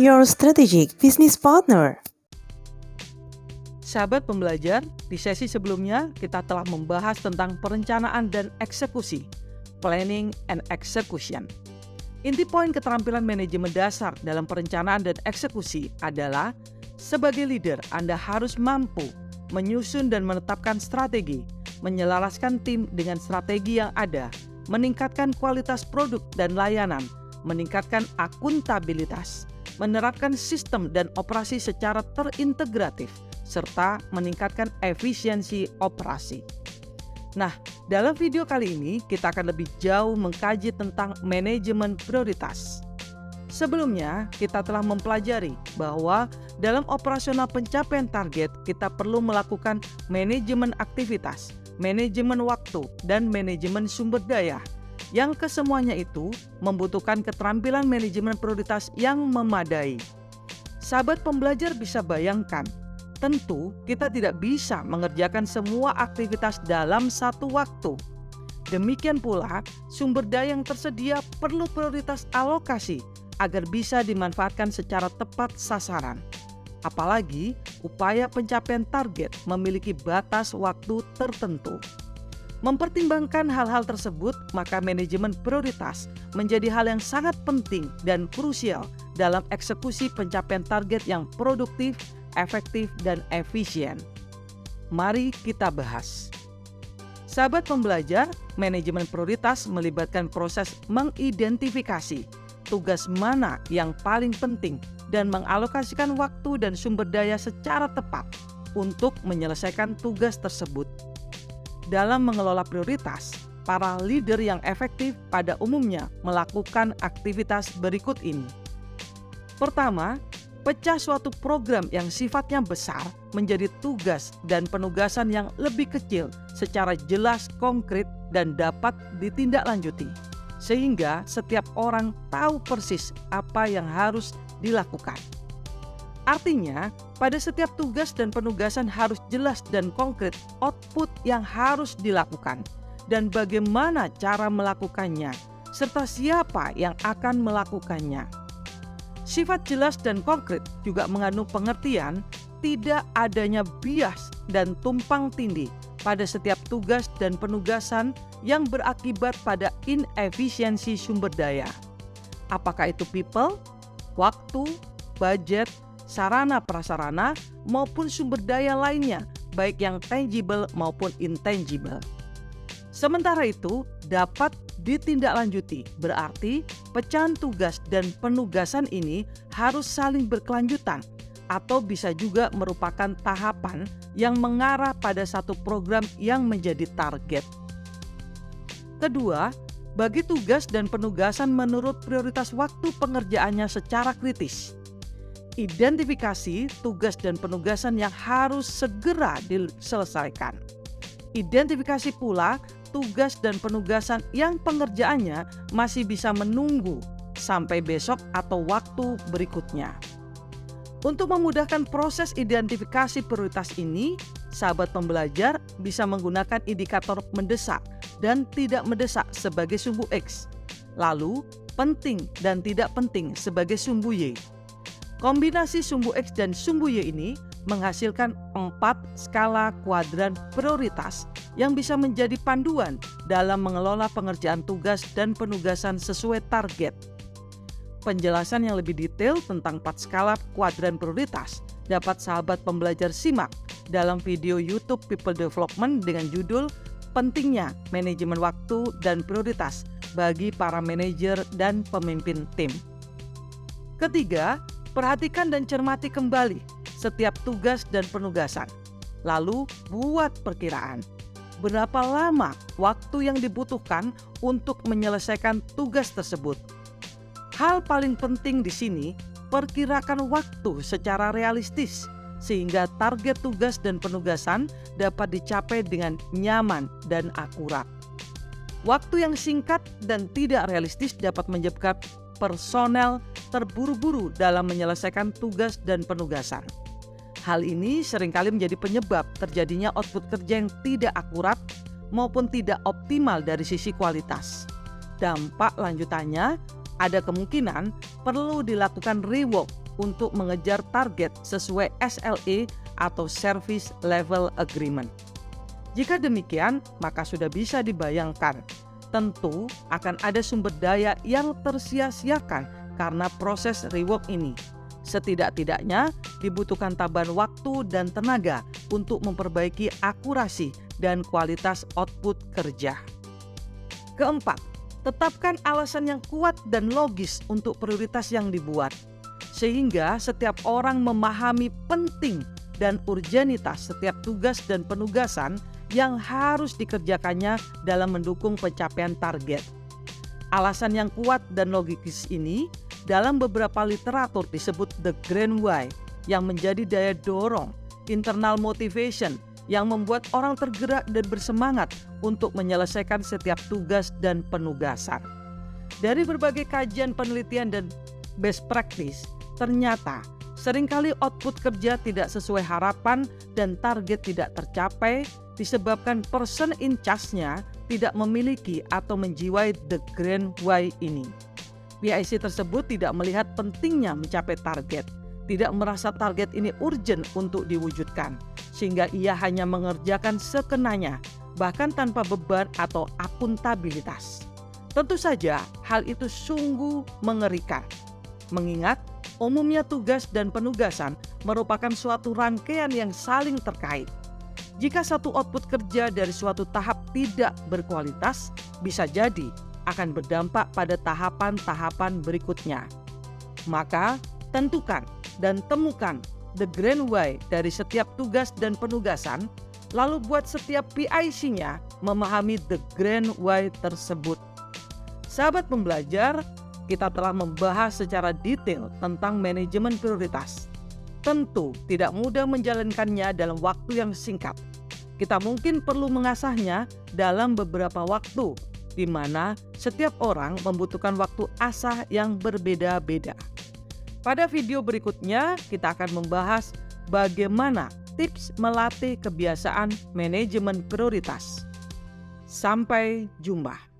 your strategic business partner. Sahabat pembelajar, di sesi sebelumnya kita telah membahas tentang perencanaan dan eksekusi, planning and execution. Inti poin keterampilan manajemen dasar dalam perencanaan dan eksekusi adalah sebagai leader Anda harus mampu menyusun dan menetapkan strategi, menyelaraskan tim dengan strategi yang ada, meningkatkan kualitas produk dan layanan, meningkatkan akuntabilitas, menerapkan sistem dan operasi secara terintegratif, serta meningkatkan efisiensi operasi. Nah, dalam video kali ini kita akan lebih jauh mengkaji tentang manajemen prioritas. Sebelumnya, kita telah mempelajari bahwa dalam operasional pencapaian target kita perlu melakukan manajemen aktivitas, manajemen waktu, dan manajemen sumber daya, yang kesemuanya itu membutuhkan keterampilan manajemen prioritas yang memadai. Sahabat pembelajar bisa bayangkan, tentu kita tidak bisa mengerjakan semua aktivitas dalam satu waktu. Demikian pula, sumber daya yang tersedia perlu prioritas alokasi agar bisa dimanfaatkan secara tepat sasaran. Apalagi, upaya pencapaian target memiliki batas waktu tertentu. Mempertimbangkan hal-hal tersebut, maka manajemen prioritas menjadi hal yang sangat penting dan krusial dalam eksekusi pencapaian target yang produktif, efektif, dan efisien. Mari kita bahas. Sahabat pembelajar, manajemen prioritas melibatkan proses mengidentifikasi tugas mana yang paling penting dan mengalokasikan waktu dan sumber daya secara tepat untuk menyelesaikan tugas tersebut. Dalam mengelola prioritas, para leader yang efektif pada umumnya melakukan aktivitas berikut ini. Pertama, pecah suatu program yang sifatnya besar menjadi tugas dan penugasan yang lebih kecil secara jelas, konkret, dan dapat ditindaklanjuti. Sehingga setiap orang tahu persis apa yang harus dilakukan. Artinya, pada setiap tugas dan penugasan harus jelas dan konkret output yang harus dilakukan dan bagaimana cara melakukannya, serta siapa yang akan melakukannya. Sifat jelas dan konkret juga mengandung pengertian tidak adanya bias dan tumpang tindih pada setiap tugas dan penugasan yang berakibat pada inefisiensi sumber daya. Apakah itu people, waktu, budget, sarana prasarana, maupun sumber daya lainnya, baik yang tangible maupun intangible. Sementara itu, dapat ditindaklanjuti, berarti pecahan tugas dan penugasan ini harus saling berkelanjutan atau bisa juga merupakan tahapan yang mengarah pada satu program yang menjadi target. Kedua, bagi tugas dan penugasan menurut prioritas waktu pengerjaannya secara kritis. Identifikasi tugas dan penugasan yang harus segera diselesaikan. Identifikasi pula tugas dan penugasan yang pengerjaannya masih bisa menunggu sampai besok atau waktu berikutnya. Untuk memudahkan proses identifikasi prioritas ini, sahabat pembelajar bisa menggunakan indikator mendesak dan tidak mendesak sebagai sumbu X, lalu penting dan tidak penting sebagai sumbu Y. Kombinasi sumbu X dan sumbu Y ini menghasilkan 4 skala kuadran prioritas yang bisa menjadi panduan dalam mengelola pengerjaan tugas dan penugasan sesuai target. Penjelasan yang lebih detail tentang 4 skala kuadran prioritas dapat sahabat pembelajar simak dalam video YouTube People Development dengan judul Pentingnya Manajemen Waktu dan Prioritas bagi para manajer dan pemimpin tim. Ketiga, perhatikan dan cermati kembali setiap tugas dan penugasan. Lalu buat perkiraan. Berapa lama waktu yang dibutuhkan untuk menyelesaikan tugas tersebut? Hal paling penting di sini, perkirakan waktu secara realistis sehingga target tugas dan penugasan dapat dicapai dengan nyaman dan akurat. Waktu yang singkat dan tidak realistis dapat menyebabkan personel terburu-buru dalam menyelesaikan tugas dan penugasan. Hal ini seringkali menjadi penyebab terjadinya output kerja yang tidak akurat maupun tidak optimal dari sisi kualitas. Dampak lanjutannya, ada kemungkinan perlu dilakukan rework untuk mengejar target sesuai SLA atau Service Level Agreement. Jika demikian, maka sudah bisa dibayangkan, tentu akan ada sumber daya yang tersia-siakan karena proses rework ini. Setidak-tidaknya dibutuhkan tambahan waktu dan tenaga untuk memperbaiki akurasi dan kualitas output kerja. Keempat, tetapkan alasan yang kuat dan logis untuk prioritas yang dibuat, sehingga setiap orang memahami penting dan urgenitas setiap tugas dan penugasan yang harus dikerjakannya dalam mendukung pencapaian target. Alasan yang kuat dan logis ini dalam beberapa literatur disebut the grand why, yang menjadi daya dorong, internal motivation, yang membuat orang tergerak dan bersemangat untuk menyelesaikan setiap tugas dan penugasan. Dari berbagai kajian penelitian dan best practice, ternyata seringkali output kerja tidak sesuai harapan dan target tidak tercapai disebabkan person in charge-nya tidak memiliki atau menjiwai the grand why ini. PIC tersebut tidak melihat pentingnya mencapai target, tidak merasa target ini urgent untuk diwujudkan, sehingga ia hanya mengerjakan sekenanya, bahkan tanpa beban atau akuntabilitas. Tentu saja hal itu sungguh mengerikan, mengingat umumnya tugas dan penugasan merupakan suatu rangkaian yang saling terkait. Jika satu output kerja dari suatu tahap tidak berkualitas, bisa jadi akan berdampak pada tahapan-tahapan berikutnya. Maka tentukan dan temukan the grand why dari setiap tugas dan penugasan, lalu buat setiap PIC-nya memahami the grand why tersebut. Sahabat pembelajar, kita telah membahas secara detail tentang manajemen prioritas. Tentu tidak mudah menjalankannya dalam waktu yang singkat. Kita mungkin perlu mengasahnya dalam beberapa waktu, di mana setiap orang membutuhkan waktu asah yang berbeda-beda. Pada video berikutnya, kita akan membahas bagaimana tips melatih kebiasaan manajemen prioritas. Sampai jumpa.